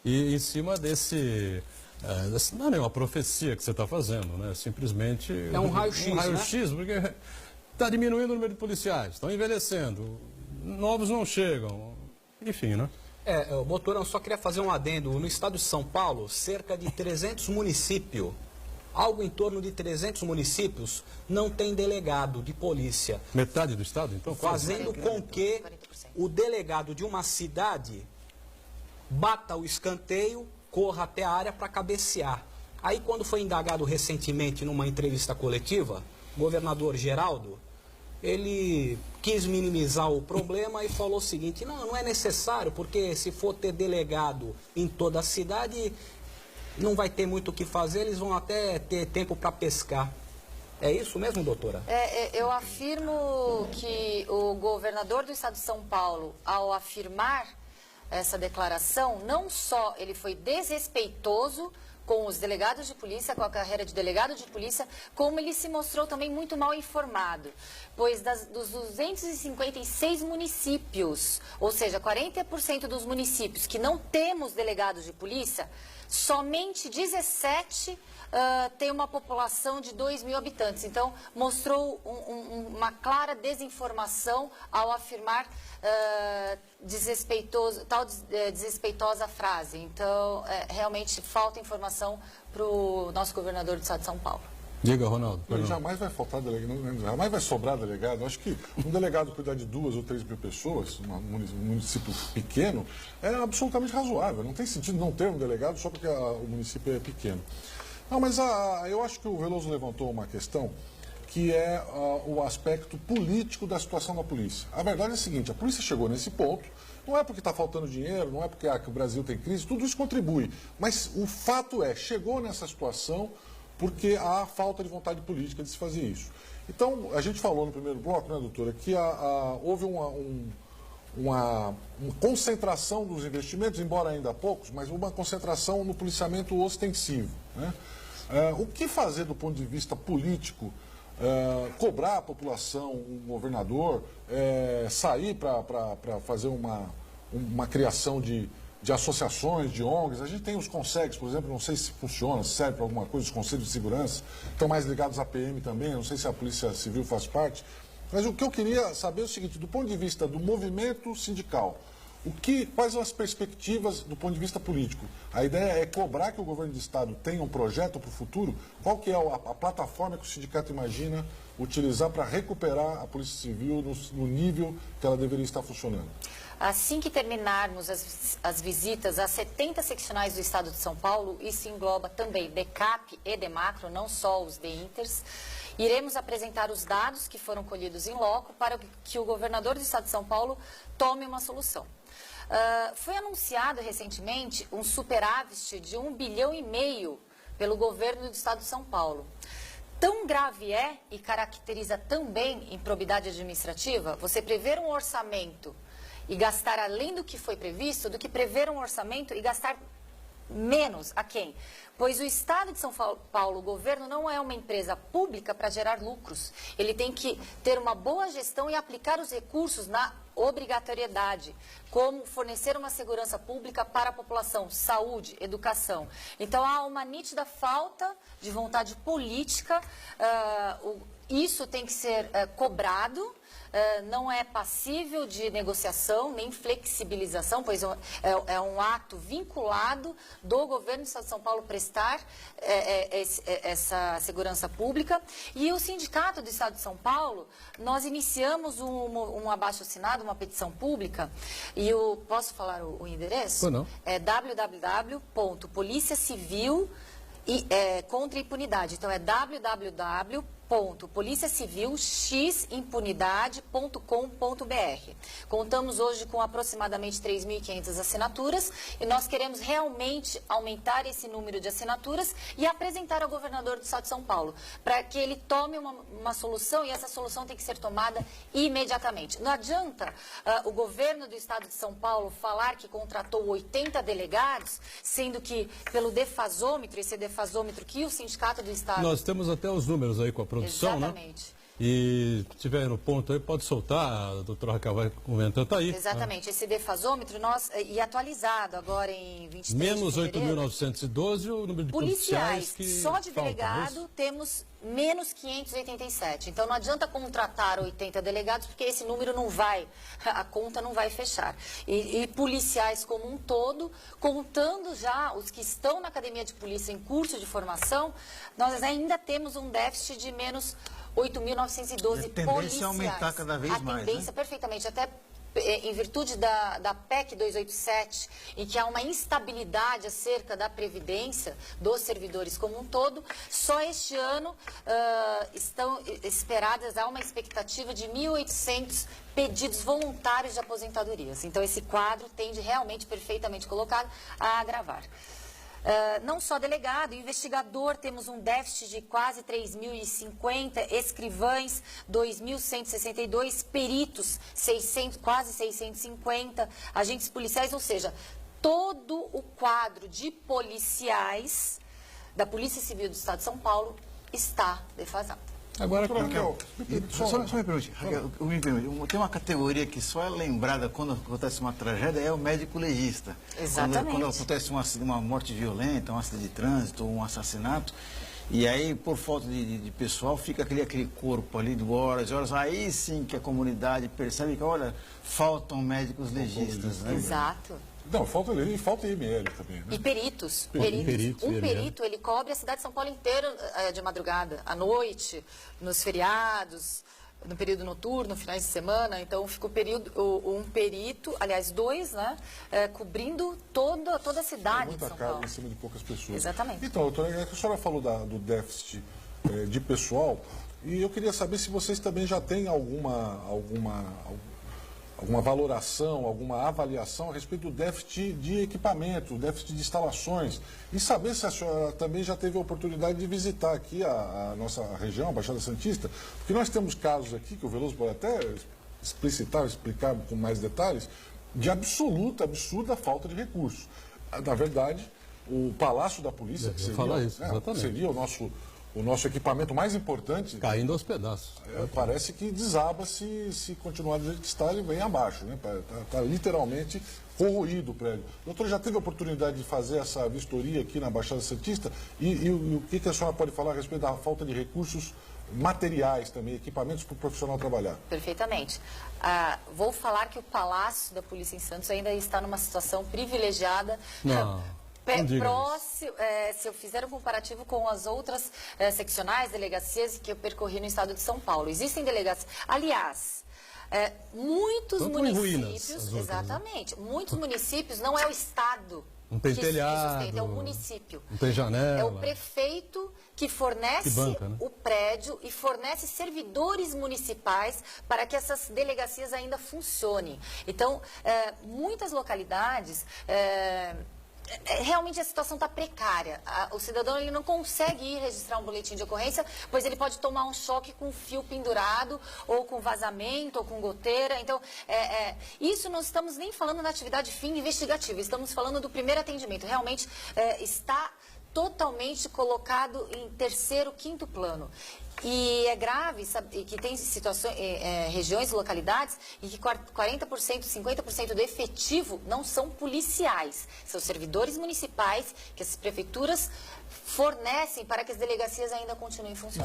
E em cima não é nenhuma profecia que você está fazendo, né? Simplesmente... É um raio-x, um raio-x, né? Porque está diminuindo o número de policiais, estão envelhecendo, novos não chegam, enfim, né? Motorão, só queria fazer um adendo. No estado de São Paulo, cerca de 300 municípios, algo em torno de 300 municípios, não tem delegado de polícia. Metade do estado, então? Fazendo com que o delegado de uma cidade bata o escanteio, corra até a área para cabecear. Aí, quando foi indagado recentemente numa entrevista coletiva, o governador Geraldo, ele quis minimizar o problema e falou o seguinte: não é necessário, porque se for ter delegado em toda a cidade, não vai ter muito o que fazer, eles vão até ter tempo para pescar. É isso mesmo, doutora? Eu afirmo que o governador do estado de São Paulo, ao afirmar essa declaração, não só ele foi desrespeitoso com os delegados de polícia, com a carreira de delegado de polícia, como ele se mostrou também muito mal informado. Pois dos 256 municípios, ou seja, 40% dos municípios que não temos delegados de polícia, somente 17 tem uma população de 2.000 habitantes. Então, mostrou uma clara desinformação ao afirmar desrespeitosa frase. Então, realmente falta informação para o nosso governador do estado de São Paulo. Diga, Ronaldo. Jamais vai faltar delegado, jamais vai sobrar delegado. Acho que um delegado cuidar de 2 ou 3 mil pessoas, um município pequeno, é absolutamente razoável. Não tem sentido não ter um delegado só porque o município é pequeno. Não, mas eu acho que o Veloso levantou uma questão que é o aspecto político da situação da polícia. A verdade é a seguinte: a polícia chegou nesse ponto, não é porque está faltando dinheiro, não é porque que o Brasil tem crise, tudo isso contribui. Mas o fato chegou nessa situação porque há falta de vontade política de se fazer isso. Então, a gente falou no primeiro bloco, né, doutora, que houve uma concentração dos investimentos, embora ainda poucos, mas uma concentração no policiamento ostensivo, né? O que fazer do ponto de vista político? Cobrar a população, um governador, sair para fazer uma criação de associações, de ONGs. A gente tem os CONSEGs, por exemplo, não sei se funciona, se serve para alguma coisa, os Conselhos de Segurança, estão mais ligados à PM também, não sei se a Polícia Civil faz parte. Mas o que eu queria saber é o seguinte: do ponto de vista do movimento sindical, quais são as perspectivas do ponto de vista político? A ideia é cobrar que o governo do estado tenha um projeto para o futuro? Qual que é a plataforma que o sindicato imagina utilizar para recuperar a Polícia Civil no nível que ela deveria estar funcionando? Assim que terminarmos as visitas às 70 seccionais do estado de São Paulo, isso engloba também DECAP e DEMACRO, não só os DEINTERs, iremos apresentar os dados que foram colhidos em loco para que o governador do estado de São Paulo tome uma solução. Foi anunciado recentemente um superávit de 1,5 bilhão pelo governo do estado de São Paulo. Tão grave é e caracteriza também improbidade administrativa você prever um orçamento e gastar além do que foi previsto, do que prever um orçamento e gastar menos a quem? Pois o estado de São Paulo, o governo, não é uma empresa pública para gerar lucros. Ele tem que ter uma boa gestão e aplicar os recursos na obrigatoriedade, como fornecer uma segurança pública para a população, saúde, educação. Então há uma nítida falta de vontade política, isso tem que ser cobrado. Não é passível de negociação nem flexibilização, pois é um ato vinculado do governo do estado de São Paulo prestar essa segurança pública. E o sindicato do estado de São Paulo, nós iniciamos um abaixo-assinado, uma petição pública, e posso falar o endereço? Não. É www.policiacivil contra a impunidade. Então é www.policiacivilximpunidade.com.br. Contamos hoje com aproximadamente 3.500 assinaturas e nós queremos realmente aumentar esse número de assinaturas e apresentar ao governador do estado de São Paulo, para que ele tome uma solução, e essa solução tem que ser tomada imediatamente. Não adianta o governo do estado de São Paulo falar que contratou 80 delegados, sendo que pelo defasômetro, esse defasômetro que o sindicato do estado... Nós temos até os números aí com a produção, exatamente, né? E se tiver no ponto aí, pode soltar, a doutora Raquel vai comentando, está aí. Exatamente, esse defasômetro, e atualizado agora em 23 Menos de fevereiro. 8.912 o número de Policiais, que só de faltam, delegado, não é isso? temos menos 587. Então, não adianta contratar 80 delegados, porque esse número não vai, a conta não vai fechar. E policiais como um todo, contando já os que estão na academia de polícia em curso de formação, nós ainda temos um déficit de menos 8.912 policiais. A tendência é aumentar cada vez mais, A tendência, perfeitamente, até em virtude da PEC 287, em que há uma instabilidade acerca da previdência dos servidores como um todo, só este ano estão esperadas, há uma expectativa de 1.800 pedidos voluntários de aposentadorias. Então, esse quadro tende realmente, perfeitamente colocado, a agravar. Não só delegado, investigador, temos um déficit de quase 3.050, escrivães, 2.162, peritos, quase 650, agentes policiais, ou seja, todo o quadro de policiais da Polícia Civil do Estado de São Paulo está defasado. Agora, Raquel, Só me permite, Raquel, tem uma categoria que só é lembrada quando acontece uma tragédia, é o médico legista. Exatamente. Quando acontece uma morte violenta, um acidente de trânsito, um assassinato, e aí, por falta de pessoal, fica aquele corpo ali de horas e horas, aí sim que a comunidade percebe que, olha, faltam médicos legistas. Né? Exato. Não, falta IML também, né? E peritos. Peritos, Um IML. perito, ele cobre a cidade de São Paulo inteira de madrugada, à noite, nos feriados, no período noturno, finais de semana. Então, fica um perito, aliás, dois, né, cobrindo toda a cidade de Muita São carga Paulo. em cima de poucas pessoas. Exatamente. Então, doutora, a senhora falou do déficit de pessoal, e eu queria saber se vocês também já têm alguma valoração, alguma avaliação a respeito do déficit de equipamento, déficit de instalações, e saber se a senhora também já teve a oportunidade de visitar aqui a nossa região, a Baixada Santista, porque nós temos casos aqui, que o Veloso pode até explicar com mais detalhes, de absurda falta de recursos. Na verdade, o Palácio da Polícia, que seria o nosso equipamento mais importante, caindo aos pedaços. parece que desaba se continuar do jeito que está, ele vem abaixo, né? Está literalmente corroído o prédio. Doutor, já teve a oportunidade de fazer essa vistoria aqui na Baixada Santista? E o que a senhora pode falar a respeito da falta de recursos materiais também, equipamentos para o profissional trabalhar? Perfeitamente. Vou falar que o Palácio da Polícia em Santos ainda está numa situação privilegiada. Não diga Próximo, se eu fizer um comparativo com as outras seccionais, delegacias que eu percorri no estado de São Paulo. Existem delegacias. Aliás, muitos Tanto em ruínas, municípios, as outras, exatamente, muitos municípios, não é o estado Não tem que telhado, sustenta, é o município. não tem janela. É o prefeito que fornece Que banca, né? o prédio e fornece servidores municipais para que essas delegacias ainda funcionem. Então, muitas localidades... realmente a situação está precária. O cidadão ele não consegue ir registrar um boletim de ocorrência, pois ele pode tomar um choque com fio pendurado, ou com vazamento, ou com goteira. Então, isso não estamos nem falando na atividade fim investigativa, estamos falando do primeiro atendimento. Realmente está totalmente colocado em terceiro, quinto plano. E é grave, sabe, que tem situações, regiões e localidades em que 40%, 50% do efetivo não são policiais, são servidores municipais que as prefeituras fornecem para que as delegacias ainda continuem funcionando.